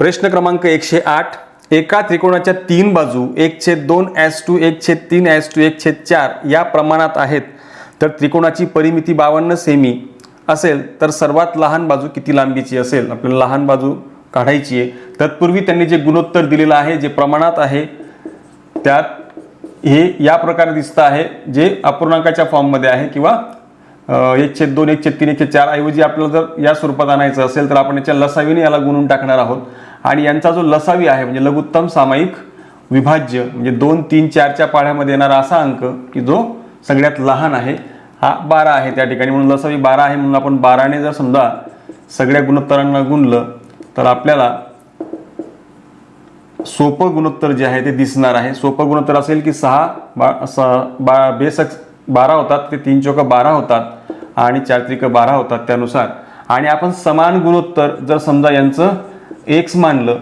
प्रश्न क्रमांक 108. एका त्रिकोणाच्या तीन बाजू 1/2:1 1/3:1/4 या प्रमाणात आहेत तर त्रिकोणाची परिमिती 52 सेमी असेल तर सर्वात लहान बाजू किती लांबीची असेल. आपल्याला लहान बाजू काढायची आहे. तत्पूर्वी त्यांनी जे गुणोत्तर दिलेलं आहे जे प्रमाणात आहे त्यात हे या प्रकारे दिसतं आहे जे अपूर्णांकाच्या फॉर्ममध्ये आहे किंवा 1/2 1/3 1/4 ऐवजी आपल्याला जर या स्वरूपात आणायचं असेल तर आपण याच्या लसावीने याला गुणून टाकणार आहोत. आणि यांचा जो लसावी आहे म्हणजे लघुत्तम सामायिक विभाज्य म्हणजे 2 3 4च्या पाढ्यामध्ये येणारा असा अंक की जो सगळ्यात लहान आहे हा 12 आहे त्या ठिकाणी. म्हणून लसावी 12 आहे म्हणून आपण 12ने जर समजा सगळ्या गुणोत्तरांना गुणलं तर आपल्याला सोपं गुणोत्तर जे आहे ते दिसणार आहे. सोपं गुणोत्तर असेल की 6 बेस 12 होतात ते 3 चौक 12 होतात आणि 4 त्रिक 12 होतात त्यानुसार. आणि आपण समान गुणोत्तर जर समजा यांचं x मानलं,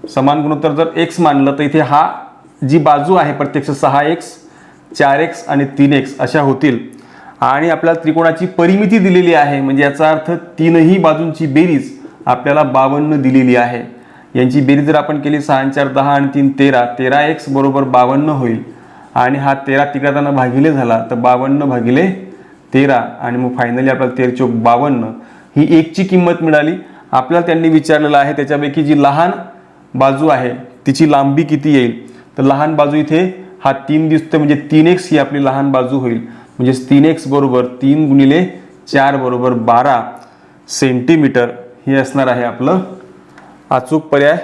समान गुणोत्तर जर x मानलं तर इथे हा जी बाजू आहे प्रत्यक्ष 6x 4x आणि 3x अशा होतील. आणि आपल्याला त्रिकोणाची परिमिती दिलेली आहे म्हणजे याचा अर्थ तीनही बाजूंची बेरीज आपल्याला 52 दिलेली आहे. यांची बेरीज जर आपण केली 6 4 10 आणि 3 13 13x बरोबर 52 होईल. आणि हा 13 तिघांना भागिले झाला तर 52 भागिले 13 आणि मग फायनली आपल्याला 13 चौक 52 ही 1 ची किंमत मिळाली. आपल्याला त्यांनी विचारलेलं आहे त्याच्यापैकी जी लहान बाजू आहे तिची लांबी किती येईल. तर लहान बाजू इथे हा 3 दिसतो म्हणजे 3x ही आपली लहान बाजू होईल. म्हणजे 3x बरोबर 3 गुणिले 4 बरोबर 12 सेंटीमीटर हे असणार आहे आपलं अचूक पर्याय